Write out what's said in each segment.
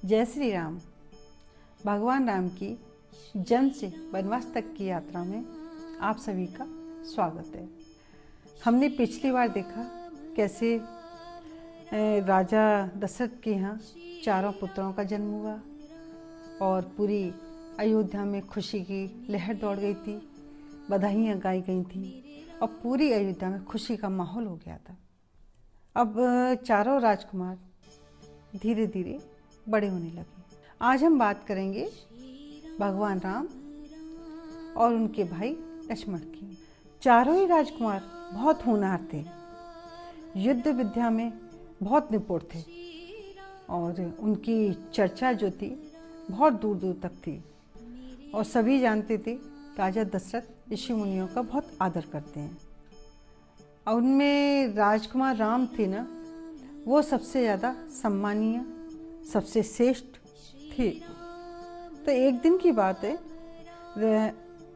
जय श्री राम। भगवान राम की जन्म से वनवास तक की यात्रा में आप सभी का स्वागत है। हमने पिछली बार देखा कैसे राजा दशरथ के यहाँ चारों पुत्रों का जन्म हुआ और पूरी अयोध्या में खुशी की लहर दौड़ गई थी, बधाइयाँ गाई गई थी और पूरी अयोध्या में खुशी का माहौल हो गया था। अब चारों राजकुमार धीरे धीरे बड़े होने लगे। आज हम बात करेंगे भगवान राम और उनके भाई लक्ष्मण की। चारों ही राजकुमार बहुत होनहार थे, युद्ध विद्या में बहुत निपुण थे और उनकी चर्चा जो थी बहुत दूर दूर तक थी और सभी जानते थे राजा दशरथ ऋषि मुनियों का बहुत आदर करते हैं। और उनमें राजकुमार राम थे ना, वो सबसे ज़्यादा सम्मानीय, सबसे श्रेष्ठ थे। तो एक दिन की बात है,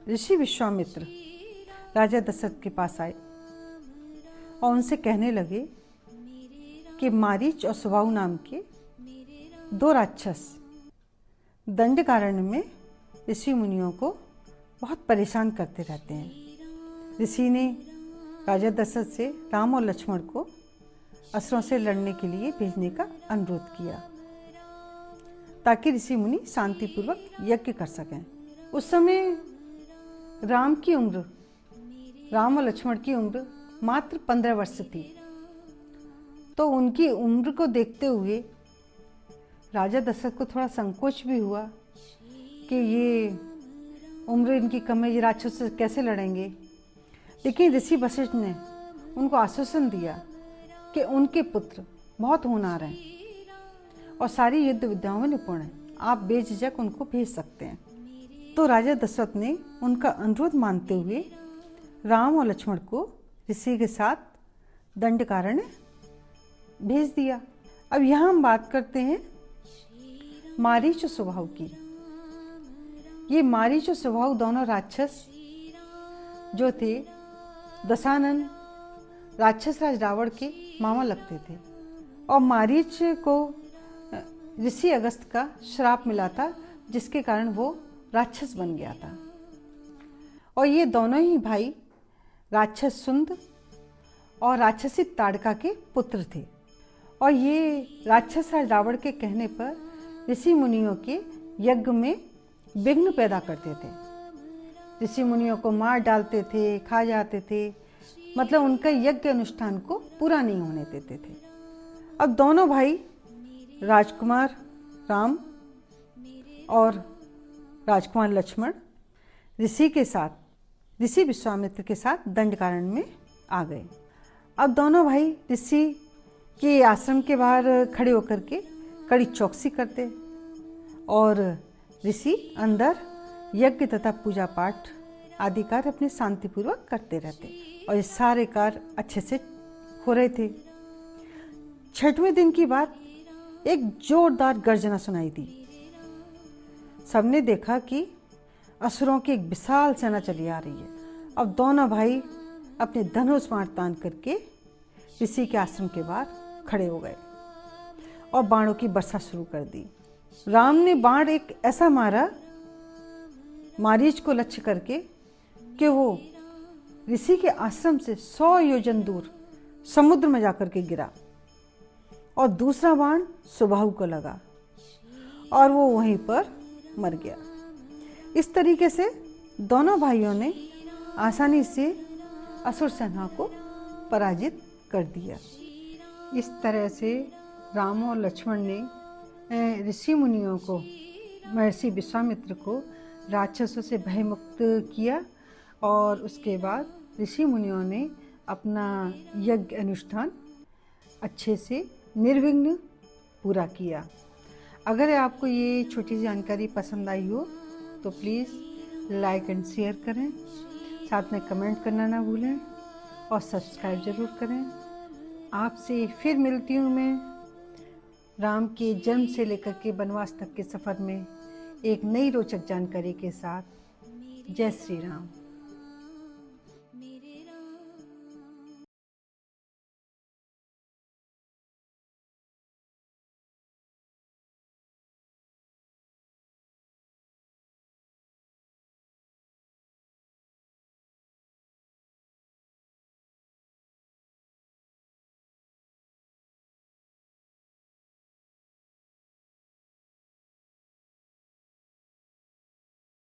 ऋषि विश्वामित्र राजा दशरथ के पास आए और उनसे कहने लगे कि मारीच और सुबाहु नाम के दो राक्षस दंडकारण्य में ऋषि मुनियों को बहुत परेशान करते रहते हैं। ऋषि ने राजा दशरथ से राम और लक्ष्मण को असुरों से लड़ने के लिए भेजने का अनुरोध किया ताकि ऋषि मुनि शांतिपूर्वक यज्ञ कर सकें। उस समय राम और लक्ष्मण की उम्र मात्र 15 वर्ष थी। तो उनकी उम्र को देखते हुए राजा दशरथ को थोड़ा संकोच भी हुआ कि ये उम्र इनकी कम है, ये राक्षस से कैसे लड़ेंगे। लेकिन ऋषि वशिष्ठ ने उनको आश्वासन दिया कि उनके पुत्र बहुत होनहार हैं और सारी युद्ध विद्याओं में निपुण हैं, आप बेझिझक उनको भेज सकते हैं। तो राजा दशरथ ने उनका अनुरोध मानते हुए राम और लक्ष्मण को ऋषि के साथ दंडकारण्य भेज दिया। अब यहाँ हम बात करते हैं मारीच और सुबाहु की। ये मारीच और सुबाहु दोनों राक्षस जो थे दशानन राक्षस राज रावण के मामा लगते थे और मारीच को ऋषि अगस्त का श्राप मिला था, जिसके कारण वो राक्षस बन गया था। और ये दोनों ही भाई राक्षस सुंद और राक्षसी ताड़का के पुत्र थे और ये राक्षस राज रावण के कहने पर ऋषि मुनियों के यज्ञ में विघ्न पैदा करते थे। ऋषि मुनियों को मार डालते थे, खा जाते थे, मतलब उनका यज्ञ अनुष्ठान को पूरा नहीं होने देते थे। अब दोनों भाई राजकुमार राम और राजकुमार लक्ष्मण ऋषि विश्वामित्र के साथ दंडकारण्य में आ गए। अब दोनों भाई ऋषि के आश्रम के बाहर खड़े होकर के कड़ी चौकसी करते और ऋषि अंदर यज्ञ तथा पूजा पाठ आदि कार्य अपने शांतिपूर्वक करते रहते और ये सारे कार्य अच्छे से हो रहे थे। 6वें दिन की बात, एक जोरदार गर्जना सुनाई दी। सबने देखा कि असुरों की एक विशाल सेना चली आ रही है। अब दोनों भाई अपने धनुष बाण तान करके ऋषि के आश्रम के बाहर खड़े हो गए और बाणों की वर्षा शुरू कर दी। राम ने बाण एक ऐसा मारा मारीच को लक्ष्य करके कि वो ऋषि के आश्रम से 100 योजन दूर समुद्र में जाकर के गिरा और दूसरा बाण सुबाहु को लगा और वो वहीं पर मर गया। इस तरीके से दोनों भाइयों ने आसानी से असुर सेना को पराजित कर दिया। इस तरह से राम और लक्ष्मण ने ऋषि मुनियों को, महर्षि विश्वामित्र को राक्षसों से भयमुक्त किया और उसके बाद ऋषि मुनियों ने अपना यज्ञ अनुष्ठान अच्छे से निर्विघ्न पूरा किया। अगर आपको ये छोटी सी जानकारी पसंद आई हो तो प्लीज़ लाइक एंड शेयर करें, साथ में कमेंट करना ना भूलें और सब्सक्राइब ज़रूर करें। आपसे फिर मिलती हूँ मैं राम के जन्म से लेकर के वनवास तक के सफ़र में एक नई रोचक जानकारी के साथ। जय श्री राम।